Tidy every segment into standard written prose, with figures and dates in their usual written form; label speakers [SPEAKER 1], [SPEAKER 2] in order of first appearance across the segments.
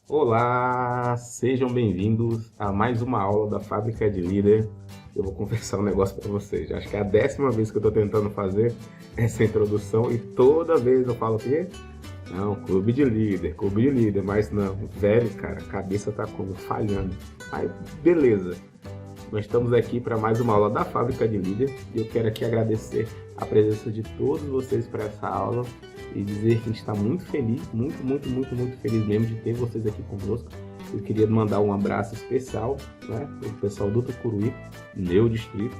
[SPEAKER 1] Olá, sejam bem-vindos a mais uma aula da Fábrica de Líder. Eu vou confessar um negócio para vocês. Acho que é a 10ª vez que eu estou tentando fazer essa introdução e toda vez eu falo o quê? Não, clube de líder, mas não, velho, cara, a cabeça tá como falhando. Aí, beleza. Nós estamos aqui para mais uma aula da Fábrica de Líder e eu quero aqui agradecer a presença de todos vocês para essa aula e dizer que a gente está muito feliz, muito feliz mesmo de ter vocês aqui conosco. Eu queria mandar um abraço especial, né, para o pessoal do Tucuruí, meu distrito,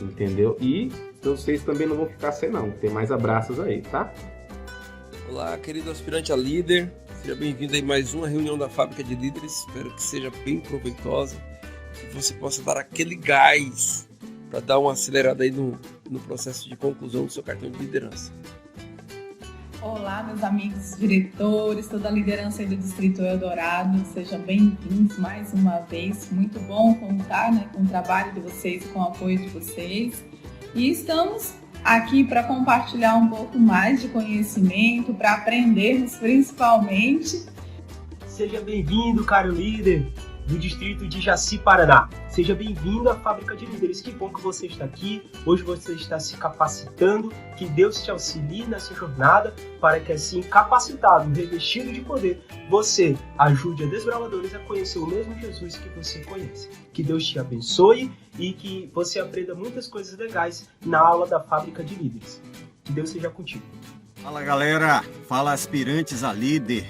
[SPEAKER 1] entendeu? E vocês também não vão ficar sem não, tem mais abraços aí, tá?
[SPEAKER 2] Olá, querido aspirante a líder, seja bem-vindo aí a mais uma reunião da Fábrica de Líderes, espero que seja bem proveitosa, que você possa dar aquele gás para dar uma acelerada aí no processo de conclusão do seu cartão de liderança.
[SPEAKER 3] Olá, meus amigos diretores, toda a liderança aí do Distrito Eldorado, sejam bem-vindos mais uma vez. Muito bom contar, com o trabalho de vocês e com o apoio de vocês. E estamos aqui para compartilhar um pouco mais de conhecimento, para aprendermos principalmente.
[SPEAKER 4] Seja bem-vindo, caro líder do Distrito de Jaci, Paraná. Seja bem-vindo à Fábrica de Líderes. Que bom que você está aqui. Hoje você está se capacitando. Que Deus te auxilie nessa jornada para que assim, capacitado, revestido de poder, você ajude a desbravadores a conhecer o mesmo Jesus que você conhece. Que Deus te abençoe e que você aprenda muitas coisas legais na aula da Fábrica de Líderes. Que Deus seja contigo.
[SPEAKER 5] Fala, galera. Fala, aspirantes a líder.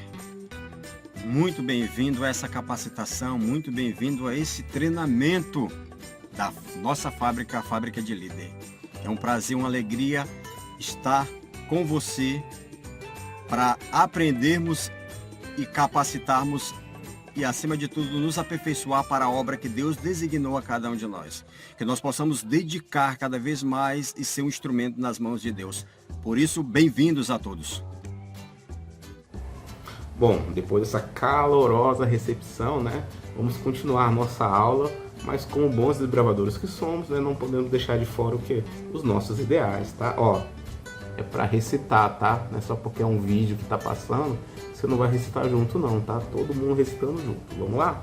[SPEAKER 5] Muito bem-vindo a essa capacitação, muito bem-vindo a esse treinamento da nossa fábrica, a Fábrica de Líder. É um prazer, uma alegria estar com você para aprendermos e capacitarmos e, acima de tudo, nos aperfeiçoar para a obra que Deus designou a cada um de nós. Que nós possamos dedicar cada vez mais e ser um instrumento nas mãos de Deus. Por isso, bem-vindos a todos.
[SPEAKER 1] Bom, depois dessa calorosa recepção, vamos continuar nossa aula, mas como bons desbravadores que somos, não podemos deixar de fora o quê? Os nossos ideais, tá? Ó, é para recitar, tá? Não é só porque é um vídeo que tá passando, você não vai recitar junto não, tá? Todo mundo recitando junto. Vamos lá?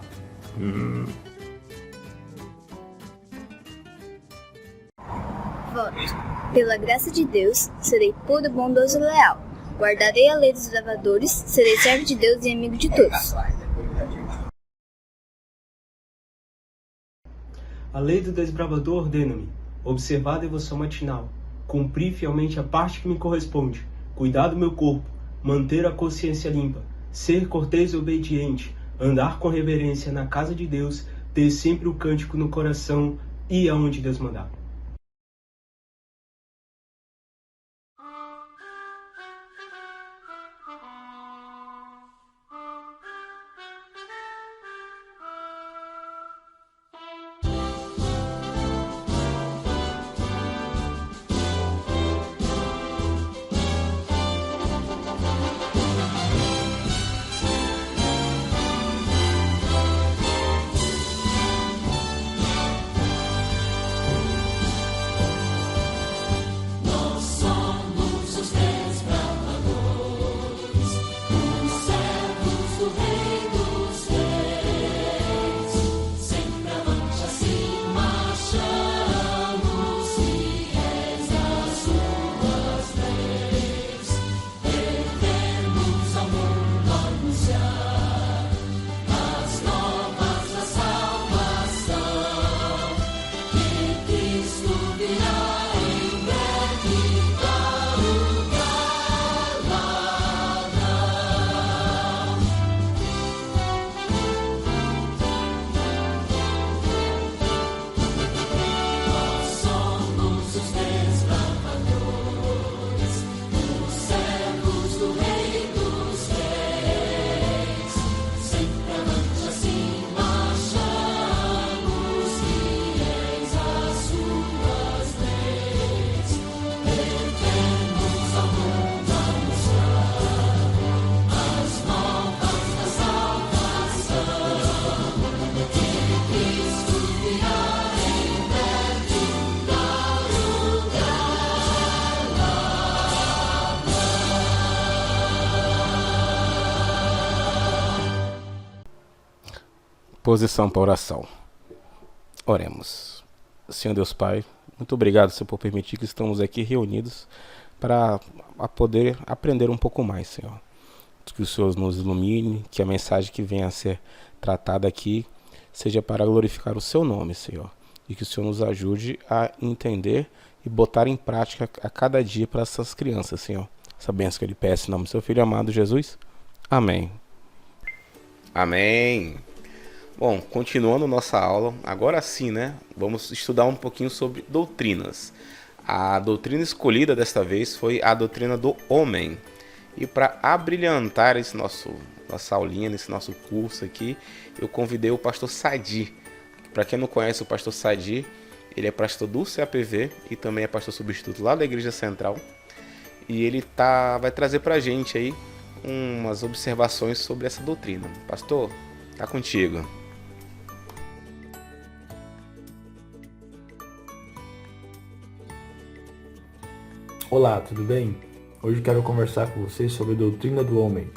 [SPEAKER 6] Voto. Pela graça de Deus, serei puro, bondoso e leal. Guardarei a lei dos desbravadores, serei servo de Deus e amigo de todos.
[SPEAKER 4] A lei do desbravador ordena-me observar a devoção matinal, cumprir fielmente a parte que me corresponde, cuidar do meu corpo, manter a consciência limpa, ser cortês e obediente, andar com reverência na casa de Deus, ter sempre o cântico no coração e aonde Deus mandar.
[SPEAKER 1] Posição para oração. Oremos. Senhor Deus Pai, muito obrigado, Senhor, por permitir que estamos aqui reunidos para poder aprender um pouco mais, Senhor. Que o Senhor nos ilumine, que a mensagem que venha a ser tratada aqui seja para glorificar o seu nome, Senhor. E que o Senhor nos ajude a entender e botar em prática a cada dia para essas crianças, Senhor. Essa bênção que eu lhe peço em nome do seu Filho amado Jesus. Amém. Amém. Bom, continuando nossa aula, agora sim, né? Vamos estudar um pouquinho sobre doutrinas. A doutrina escolhida desta vez foi a doutrina do homem. E para abrilhantar nossa aulinha, nesse nosso curso aqui, eu convidei o pastor Sadi. Para quem não conhece o pastor Sadi, ele é pastor do CAPV e também é pastor substituto lá da Igreja Central. E ele vai trazer para a gente aí umas observações sobre essa doutrina. Pastor, tá contigo.
[SPEAKER 7] Olá, tudo bem? Hoje quero conversar com vocês sobre a doutrina do homem.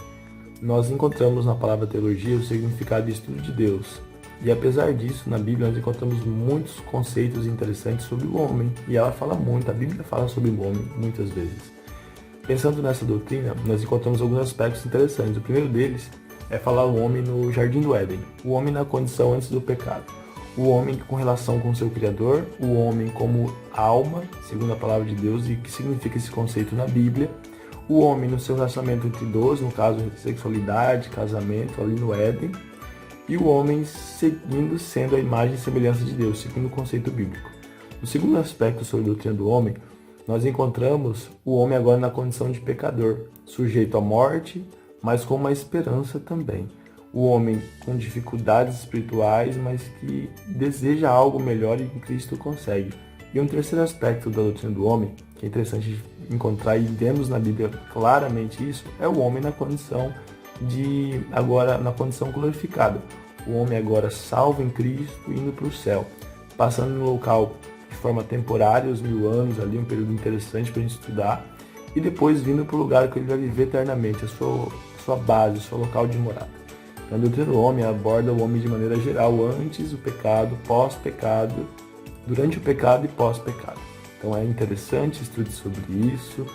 [SPEAKER 7] Nós encontramos na palavra teologia o significado de estudo de Deus. E apesar disso, na Bíblia nós encontramos muitos conceitos interessantes sobre o homem. E ela fala muito, a Bíblia fala sobre o homem muitas vezes. Pensando nessa doutrina, nós encontramos alguns aspectos interessantes. O primeiro deles é falar o homem no Jardim do Éden. O homem na condição antes do pecado. O homem com relação com seu Criador. O homem como alma, segundo a palavra de Deus. E o que significa esse conceito na Bíblia. O homem no seu relacionamento entre idosos, no caso sexualidade, casamento, ali no Éden. E o homem seguindo sendo a imagem e semelhança de Deus, segundo o conceito bíblico. No segundo aspecto sobre a doutrina do homem, nós encontramos o homem agora na condição de pecador, sujeito à morte, mas com uma esperança também. O homem com dificuldades espirituais, mas que deseja algo melhor e que Cristo consegue. E um terceiro aspecto da doutrina do homem, que é interessante encontrar e vemos na Bíblia claramente isso, é o homem na condição glorificada. O homem agora salvo em Cristo, indo para o céu, passando no local de forma temporária, os 1000 anos ali, um período interessante para a gente estudar, e depois vindo para o lugar que ele vai viver eternamente, a sua base, o seu local de morada. Então, a doutrina do homem aborda o homem de maneira geral, antes do pecado, pós-pecado, durante o pecado e pós-pecado. Então é interessante estudar sobre isso,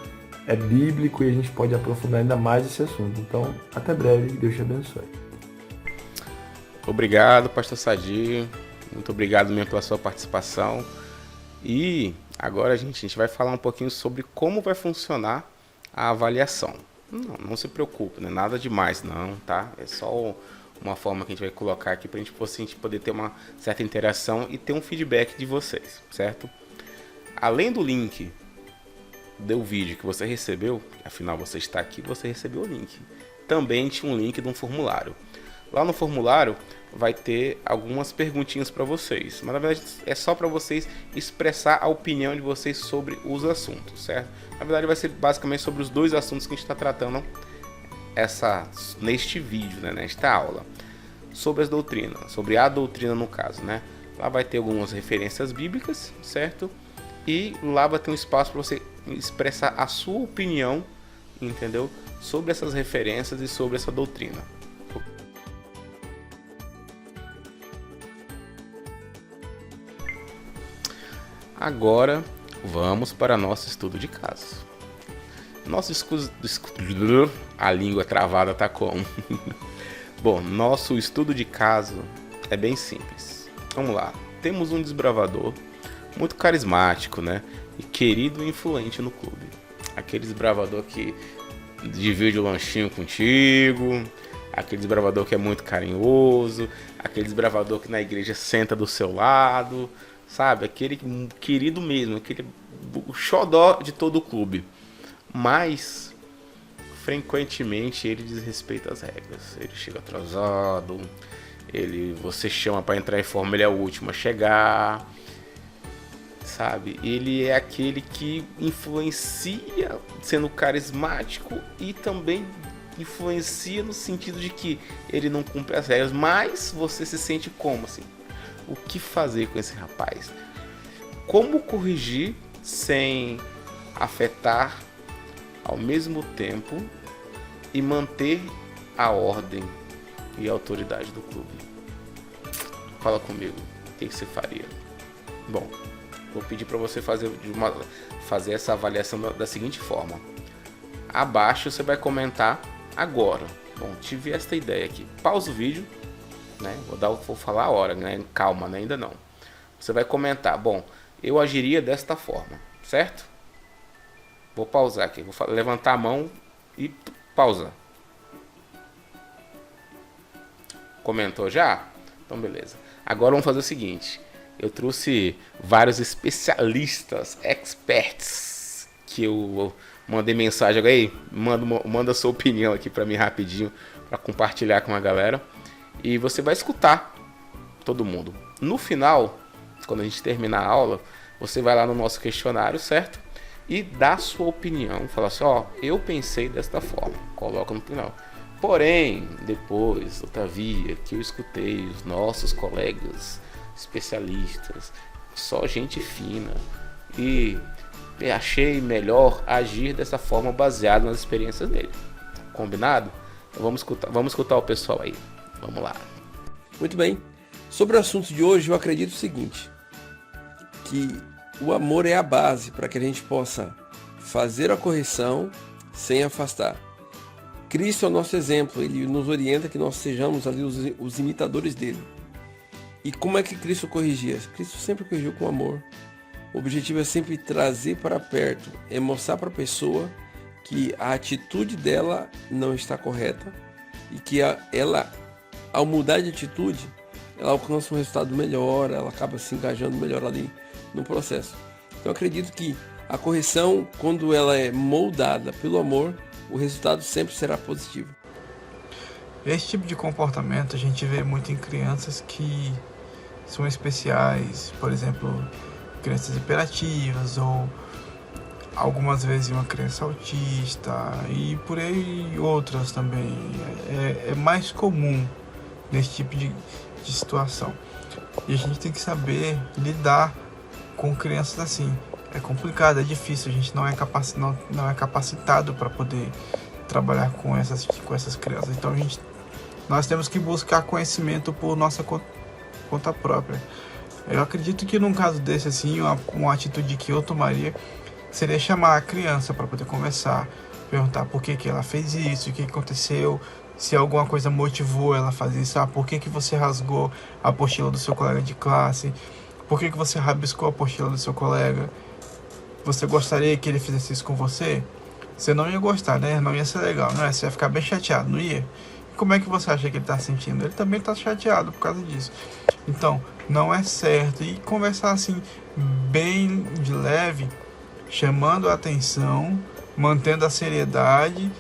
[SPEAKER 7] é bíblico e a gente pode aprofundar ainda mais esse assunto. Então, até breve, Deus te abençoe.
[SPEAKER 1] Obrigado, pastor Sadi. Muito obrigado mesmo pela sua participação. E agora, a gente vai falar um pouquinho sobre como vai funcionar a avaliação. Não se preocupe, não é nada demais não, tá? É só uma forma que a gente vai colocar aqui para a gente poder ter uma certa interação e ter um feedback de vocês, certo? Além do link do vídeo que você recebeu, afinal você está aqui, você recebeu o link. Também tinha um link de um formulário. Lá no formulário vai ter algumas perguntinhas para vocês, mas na verdade é só para vocês expressar a opinião de vocês sobre os assuntos, certo? Na verdade vai ser basicamente sobre os dois assuntos que a gente está tratando neste vídeo, né, nesta aula. Sobre as doutrinas, sobre a doutrina no caso, né? Lá vai ter algumas referências bíblicas, certo? E lá vai ter um espaço para você expressar a sua opinião, entendeu? Sobre essas referências e sobre essa doutrina. Agora vamos para nosso estudo de caso. A língua travada tá como? Bom, nosso estudo de caso é bem simples. Vamos lá. Temos um desbravador muito carismático, né? E querido e influente no clube. Aquele desbravador que divide o lanchinho contigo, aquele desbravador que é muito carinhoso, aquele desbravador que na igreja senta do seu lado, sabe? Aquele querido mesmo, aquele o xodó de todo o clube. Mas frequentemente ele desrespeita as regras. Ele chega atrasado, você chama para entrar em forma, ele é o último a chegar, sabe? Ele é aquele que influencia sendo carismático e também influencia no sentido de que ele não cumpre as regras, mas você se sente como assim? O que fazer com esse rapaz? Como corrigir sem afetar ao mesmo tempo e manter a ordem e a autoridade do clube? Fala comigo, o que você faria? Bom, vou pedir para você fazer essa avaliação da seguinte forma. Abaixo você vai comentar agora. Bom, tive esta ideia aqui. Pausa o vídeo, né? Vou falar a hora, né? Calma, né? Ainda não. Você vai comentar, bom, eu agiria desta forma, certo? Vou pausar aqui, vou levantar a mão e pausa. Comentou já? Então beleza. Agora vamos fazer o seguinte. Eu trouxe vários especialistas, experts, que eu mandei mensagem aí. Manda sua opinião aqui para mim rapidinho, para compartilhar com a galera. E você vai escutar todo mundo. No final, quando a gente terminar a aula, você vai lá no nosso questionário, certo? E dá sua opinião. Fala assim, ó, eu pensei desta forma. Coloca no final. Porém, depois, todavia, que eu escutei os nossos colegas especialistas, só gente fina, e achei melhor agir dessa forma baseado nas experiências dele. Combinado? Então vamos escutar o pessoal aí. Vamos lá.
[SPEAKER 2] Muito bem. Sobre o assunto de hoje, eu acredito o seguinte, que o amor é a base para que a gente possa fazer a correção sem afastar. Cristo é o nosso exemplo, ele nos orienta que nós sejamos ali os imitadores dele. E como é que Cristo corrigia? Cristo sempre corrigiu com amor. O objetivo é sempre trazer para perto, é mostrar para a pessoa que a atitude dela não está correta e que ela, ao mudar de atitude, ela alcança um resultado melhor, ela acaba se engajando melhor ali no processo. Então eu acredito que a correção, quando ela é moldada pelo amor, o resultado sempre será positivo.
[SPEAKER 8] Esse tipo de comportamento a gente vê muito em crianças que são especiais, por exemplo, crianças hiperativas ou algumas vezes uma criança autista e por aí outras também. É mais comum nesse tipo de situação. E a gente tem que saber lidar com crianças assim. É complicado, é difícil, a gente não é capacitado para poder trabalhar com essas crianças. Então nós temos que buscar conhecimento por nossa conta própria. Eu acredito que num caso desse assim, uma atitude que eu tomaria seria chamar a criança para poder conversar, perguntar por que ela fez isso, o que aconteceu, se alguma coisa motivou ela a fazer isso, por que você rasgou a apostila do seu colega de classe, por que você rabiscou a apostila do seu colega. Você gostaria que ele fizesse isso com você? Você não ia gostar, né? Não ia ser legal, não é? Você ia ficar bem chateado, não ia? E como é que você acha que ele está sentindo? Ele também está chateado por causa disso. Então, não é certo. E conversar assim, bem de leve, chamando a atenção, mantendo a seriedade,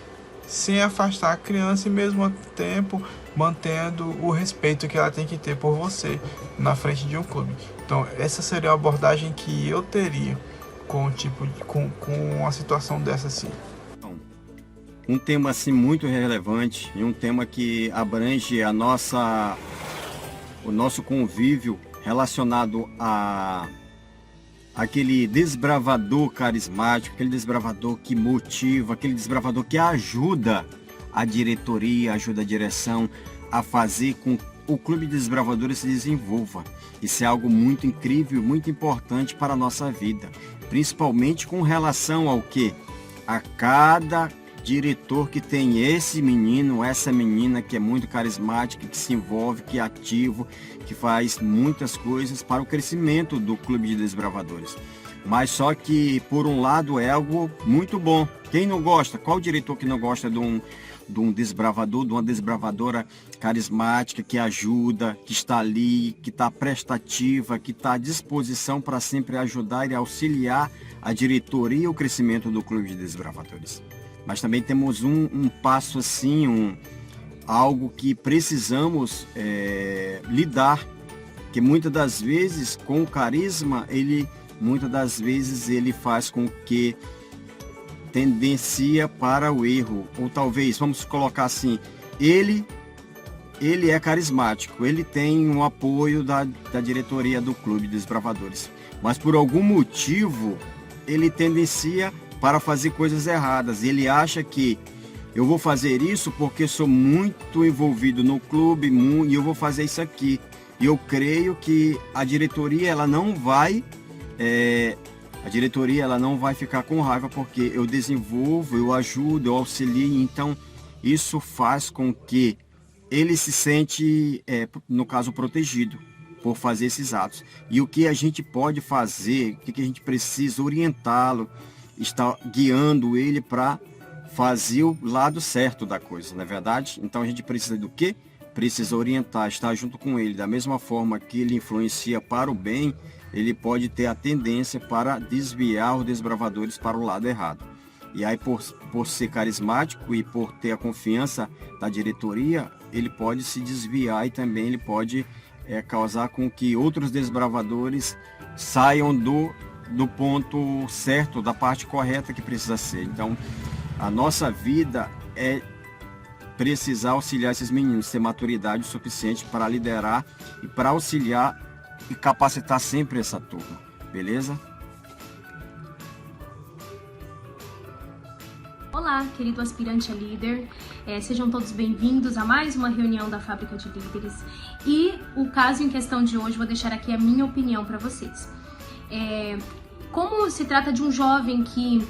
[SPEAKER 8] sem afastar a criança e mesmo tempo mantendo o respeito que ela tem que ter por você na frente de um clube. Então, essa seria a abordagem que eu teria com uma situação dessa assim.
[SPEAKER 5] Um tema assim muito relevante e um tema que abrange o nosso convívio relacionado a aquele desbravador carismático, aquele desbravador que motiva, aquele desbravador que ajuda a diretoria, ajuda a direção a fazer com que o Clube de Desbravadores se desenvolva. Isso é algo muito incrível, muito importante para a nossa vida, principalmente com relação ao que? A cada diretor que tem esse menino, essa menina que é muito carismática, que se envolve, que é ativo, que faz muitas coisas para o crescimento do Clube de Desbravadores. Mas só que, por um lado, é algo muito bom. Quem não gosta? Qual diretor que não gosta de um desbravador, de uma desbravadora carismática, que ajuda, que está ali, que está prestativa, que está à disposição para sempre ajudar e auxiliar a diretoria e o crescimento do Clube de Desbravadores? Mas também temos um passo assim, algo que precisamos lidar, que muitas das vezes com o carisma, muitas das vezes ele faz com que tendencia para o erro, ou talvez, vamos colocar assim, ele é carismático, ele tem um apoio da diretoria do Clube de Desbravadores, mas por algum motivo ele tendencia para fazer coisas erradas. Ele acha que eu vou fazer isso porque sou muito envolvido no clube e eu vou fazer isso aqui. E eu creio que a diretoria ela não vai ficar com raiva, porque eu desenvolvo, eu ajudo, eu auxilio. Então isso faz com que ele se sente, no caso, protegido por fazer esses atos. E o que a gente pode fazer, o que a gente precisa orientá-lo, está guiando ele para fazer o lado certo da coisa, não é verdade? Então a gente precisa do quê? Precisa orientar, estar junto com ele. Da mesma forma que ele influencia para o bem, ele pode ter a tendência para desviar os desbravadores para o lado errado. E aí, por ser carismático e por ter a confiança da diretoria, ele pode se desviar e também ele pode causar com que outros desbravadores saiam do ponto certo, da parte correta que precisa ser. Então, a nossa vida é precisar auxiliar esses meninos, ter maturidade suficiente para liderar e para auxiliar e capacitar sempre essa turma, beleza?
[SPEAKER 9] Olá, querido aspirante a líder, sejam todos bem-vindos a mais uma reunião da Fábrica de Líderes. E o caso em questão de hoje, vou deixar aqui a minha opinião para vocês. Como se trata de um jovem que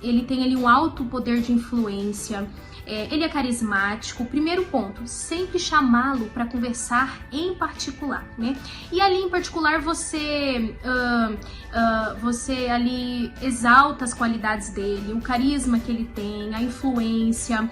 [SPEAKER 9] ele tem ali um alto poder de influência, ele é carismático. Primeiro ponto, sempre chamá-lo para conversar em particular, né? E ali em particular você ali exalta as qualidades dele, o carisma que ele tem, a influência,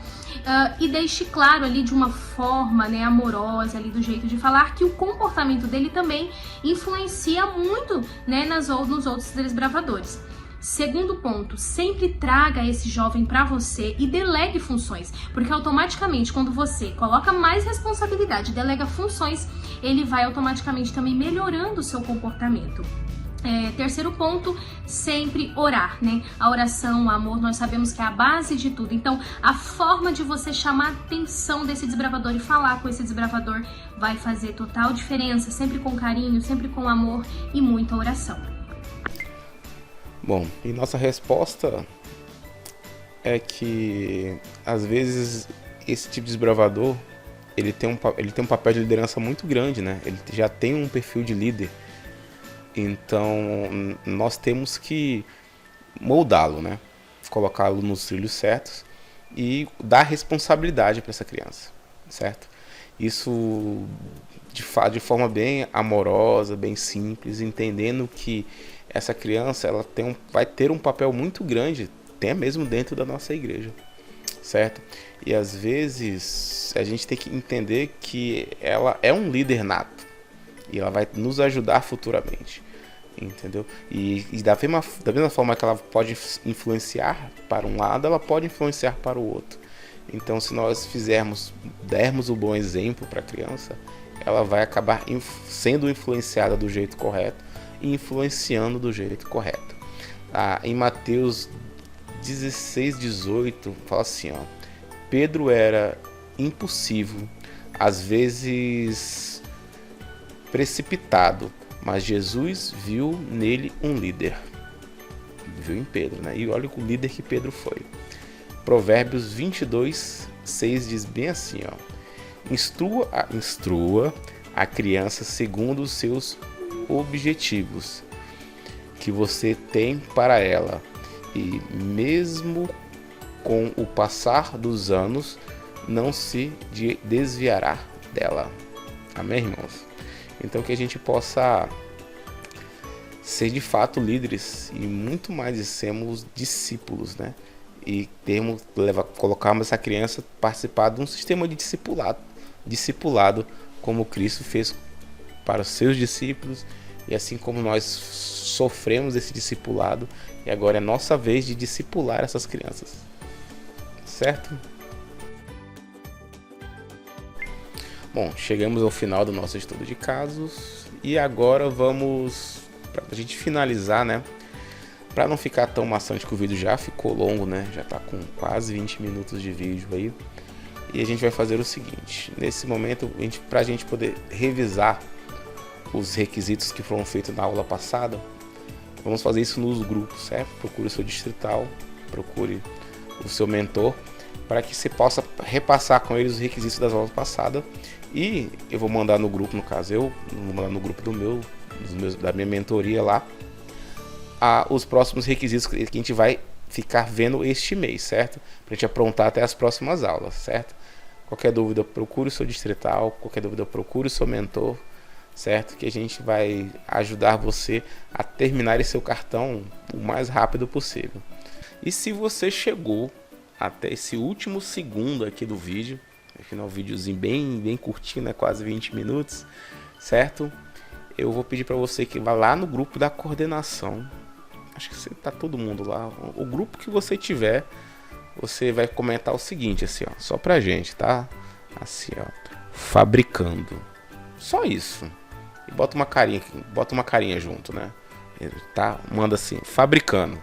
[SPEAKER 9] e deixe claro ali de uma forma, né, amorosa ali do jeito de falar, que o comportamento dele também influencia muito, né, nos outros desbravadores. Segundo ponto, sempre traga esse jovem para você e delegue funções, porque automaticamente quando você coloca mais responsabilidade, delega funções, ele vai automaticamente também melhorando o seu comportamento. Terceiro ponto, sempre orar, né? A oração, o amor, nós sabemos que é a base de tudo. Então, a forma de você chamar a atenção desse desbravador e falar com esse desbravador vai fazer total diferença, sempre com carinho, sempre com amor e muita oração.
[SPEAKER 1] Bom, e nossa resposta é que, às vezes, esse tipo de desbravador, ele tem um papel de liderança muito grande, né? Ele já tem um perfil de líder. Então, nós temos que moldá-lo, né? Colocá-lo nos trilhos certos e dar responsabilidade para essa criança, certo? Isso de forma bem amorosa, bem simples, entendendo que essa criança vai ter um papel muito grande, até mesmo dentro da nossa igreja, certo? E às vezes a gente tem que entender que ela é um líder nato e ela vai nos ajudar futuramente, entendeu? E da mesma forma que ela pode influenciar para um lado, ela pode influenciar para o outro. Então, se nós dermos o bom exemplo para a criança, ela vai acabar sendo influenciada do jeito correto e influenciando do jeito correto. Em Mateus 16:18 fala assim, ó: Pedro era impulsivo, às vezes precipitado, mas Jesus viu nele um líder. Viu em Pedro, né? E olha o líder que Pedro foi. Provérbios 22:6 diz bem assim, ó: Instrua a criança segundo os seus objetivos que você tem para ela, e mesmo com o passar dos anos não se desviará dela. Amém, irmãos? Então, que a gente possa ser de fato líderes e muito mais de sermos discípulos, né? E colocarmos essa criança participar de um sistema de discipulado como Cristo fez para os seus discípulos, e assim como nós sofremos esse discipulado, e agora é nossa vez de discipular essas crianças, certo? Bom, chegamos ao final do nosso estudo de casos e agora vamos, para a gente finalizar, né? Para não ficar tão maçante, que o vídeo já ficou longo, né? Já está com quase 20 minutos de vídeo aí. E a gente vai fazer o seguinte: nesse momento, para a gente poder revisar os requisitos que foram feitos na aula passada, vamos fazer isso nos grupos, certo? Procure o seu distrital, procure o seu mentor para que você possa repassar com eles os requisitos das aulas passadas. E eu vou mandar no grupo, no caso eu vou mandar no grupo da minha mentoria lá, os próximos requisitos que a gente vai ficar vendo este mês, certo? Pra gente aprontar até as próximas aulas, certo? Qualquer dúvida, procure o seu distrital, qualquer dúvida, procure o seu mentor, certo? Que a gente vai ajudar você a terminar esse seu cartão o mais rápido possível. E se você chegou até esse último segundo aqui do vídeo, afinal, um videozinho bem curtinho, né? Quase 20 minutos, certo? Eu vou pedir para você que vá lá no grupo da coordenação. Acho que tá todo mundo lá. O grupo que você tiver, você vai comentar o seguinte, assim, ó, só pra gente, tá? Assim, ó, fabricando. Só isso. E bota uma carinha junto, né? Tá? Manda assim, fabricando.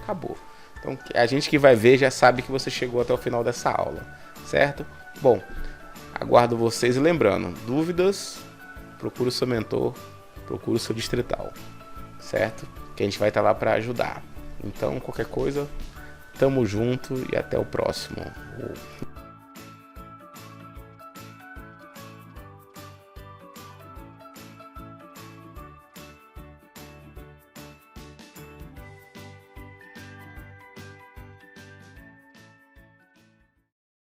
[SPEAKER 1] Acabou. Então, a gente que vai ver já sabe que você chegou até o final dessa aula, certo? Bom, aguardo vocês. E lembrando, dúvidas, procure o seu mentor, procure o seu distrital, certo? Que a gente vai estar lá para ajudar. Então, qualquer coisa, tamo junto e até o próximo.